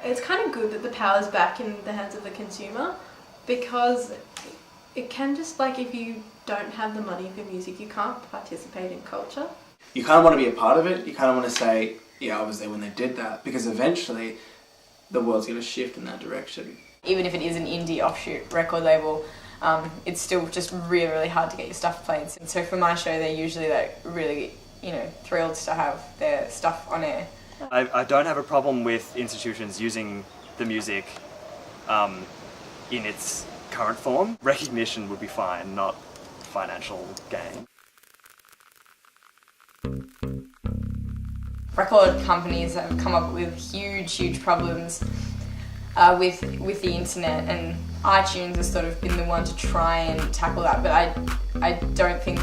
it's kind of good that the power's back in the hands of the consumer, because it can just, like, if you don't have the money for music, you can't participate in culture. You kind of want to be a part of it. You kind of want to say, yeah, I was there when they did that, because eventually the world's going to shift in that direction. Even if it is an indie offshoot record label, it's still just really, really hard to get your stuff played. And so for my show, they're usually like really, thrilled to have their stuff on air. I don't have a problem with institutions using the music in its current form. Recognition would be fine, not financial gain. Record companies have come up with huge problems with the internet, and iTunes has sort of been the one to try and tackle that, but I don't think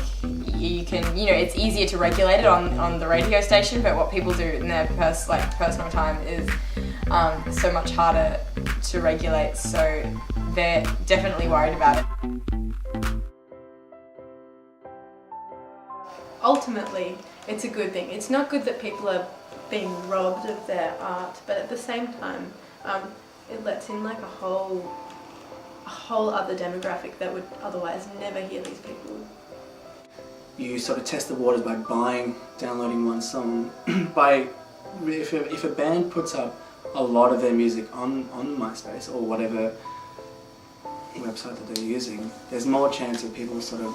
you can, it's easier to regulate it on the radio station, but what people do in their personal time is so much harder to regulate, so they're definitely worried about it. Ultimately, it's a good thing. It's not good that people are being robbed of their art, but at the same time, it lets in like a whole other demographic that would otherwise never hear these people. You sort of test the waters by downloading one song. If a band puts up a lot of their music on MySpace or whatever website that they're using, there's more chance of people sort of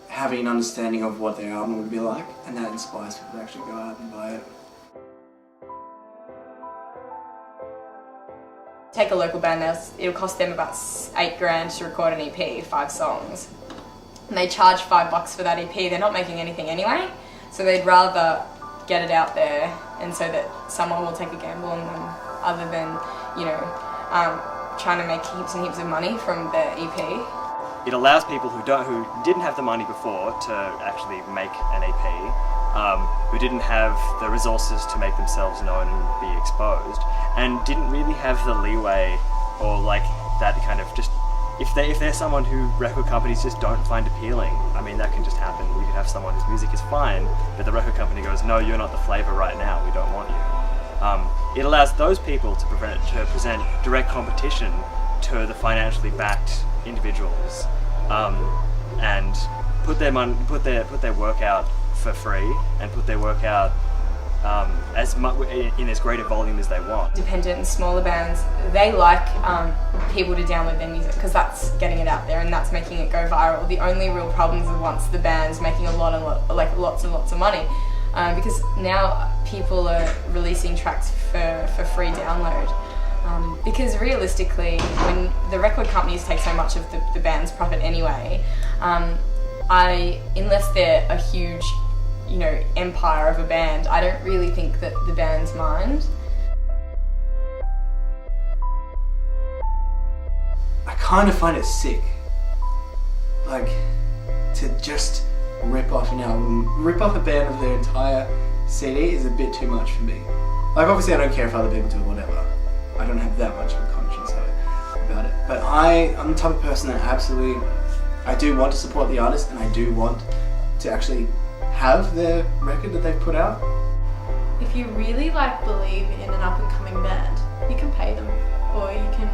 having an understanding of what their album would be like, and that inspires people to actually go out and buy it. Take a local band, it'll cost them about $8,000 to record an EP, 5 songs. And they charge $5 for that EP, they're not making anything anyway, so they'd rather get it out there and so that someone will take a gamble on them other than, trying to make heaps and heaps of money from their EP. It allows people who didn't have the money before to actually make an EP, who didn't have the resources to make themselves known and be exposed, and didn't really have the leeway or like that kind of just, if they're someone who record companies just don't find appealing, I mean that can just happen. You could have someone whose music is fine, but the record company goes, no, you're not the flavour right now, we don't want you. It allows those people to present direct competition to the financially backed individuals, and put their work out for free and put their work out in as great a volume as they want. Independent and smaller bands, they like people to download their music because that's getting it out there and that's making it go viral. The only real problems are once the band's making lots and lots of money, because now people are releasing tracks for free download. Because realistically, when the record companies take so much of the band's profit anyway, unless they're a huge, empire of a band, I don't really think that the bands mind. I kind of find it sick, like, to just rip off an album, rip off a band of their entire CD is a bit too much for me. Like, obviously I don't care if other people do whatever. I don't have that much of a conscience about it. But I'm the type of person that I do want to support the artist, and I do want to actually have their record that they've put out. If you really believe in an up and coming band, you can pay them, or you can,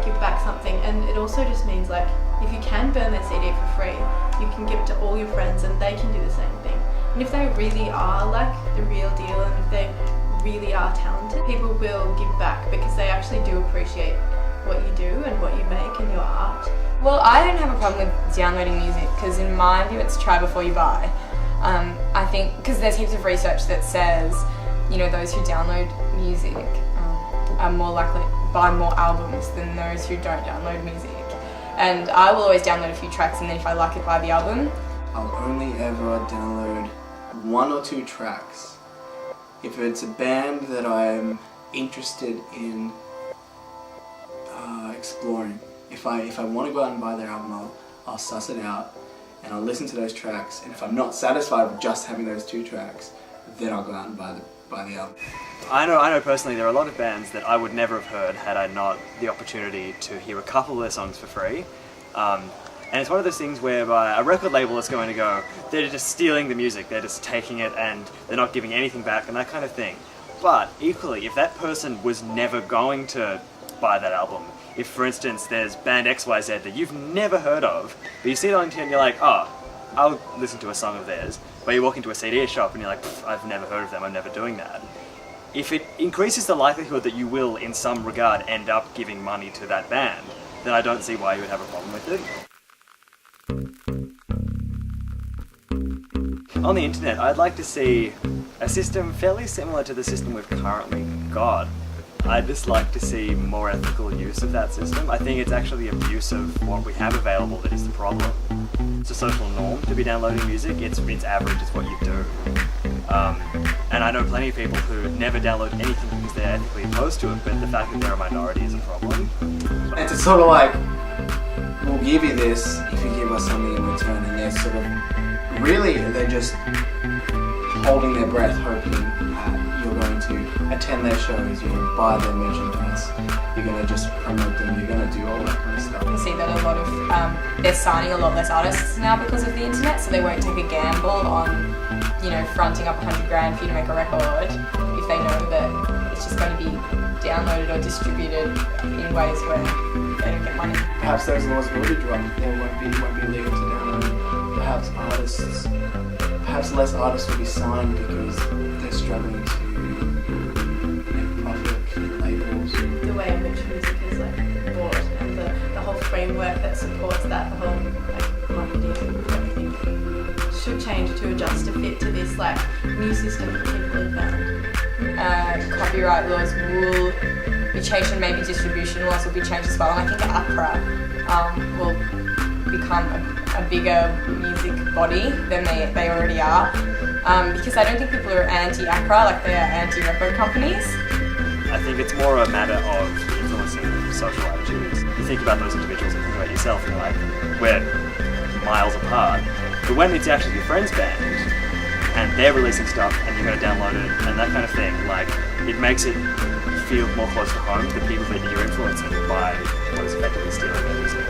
give back something. And it also just means if you can burn their CD for free, you can give it to all your friends and they can do the same thing. And if they really are the real deal, and if they really are talented, people will give back because they actually do appreciate what you do and what you make and your art. Well, I don't have a problem with downloading music because in my view it's try before you buy. I think because there's heaps of research that says, those who download music are more likely to buy more albums than those who don't download music. And I will always download a few tracks, and then if I like it, buy the album. I'll only ever download 1 or 2 tracks if it's a band that I'm interested in exploring. If I want to go out and buy their album, I'll suss it out and I'll listen to those tracks, and if I'm not satisfied with just having those 2 tracks, then I'll go out and buy the album. I know personally there are a lot of bands that I would never have heard had I not the opportunity to hear a couple of their songs for free. And it's one of those things whereby a record label is going to go, they're just stealing the music, they're just taking it and they're not giving anything back and that kind of thing. But equally, if that person was never going to buy that album, if for instance there's band XYZ that you've never heard of, but you see it on internet and you're like, oh, I'll listen to a song of theirs, but you walk into a CD shop and you're like, I've never heard of them, I'm never doing that. If it increases the likelihood that you will, in some regard, end up giving money to that band, then I don't see why you would have a problem with it. On the internet, I'd like to see a system fairly similar to the system we've currently got. I'd just like to see more ethical use of that system. I think it's actually abuse of what we have available that is the problem. It's a social norm to be downloading music. It's average, it's what you do. And I know plenty of people who never download anything because they're ethically opposed to it, but the fact that they're a minority is a problem. And it's sort of like, we'll give you this if you give us something in return, and they're sort of, really, they're just holding their breath, hoping that you're going to attend their shows, you're going to buy their merchandise, you're going to just promote them, you're going to do all that kind of stuff. You see that a lot of, they're signing a lot less artists now because of the internet, so they won't take a gamble on, you know, fronting up $100,000 for you to make a record if they know that it's just going to be downloaded or distributed in ways where they don't get money. Perhaps those laws will be dropped. They won't be legal to download. Perhaps less artists will be signed because they're struggling to make profit from labels. The way in which music is like bought and the whole framework that supports that, the whole like marketing and everything should change to adjust to fit to this like new system that people have found. Copyright laws will be changed, and maybe distribution laws will be changed as well. And I think APRA will become a bigger music body than they already are, because I don't think people are anti-APRA like they are anti-record companies. I think it's more a matter of influencing social attitudes. You think about those individuals and think about yourself, and you're like, we're miles apart. But when it's actually your friend's band, and they're releasing stuff, and you're going to download it, and that kind of thing, like, it makes it feel more close to home to the people that you're influencing by what is effectively stealing their music.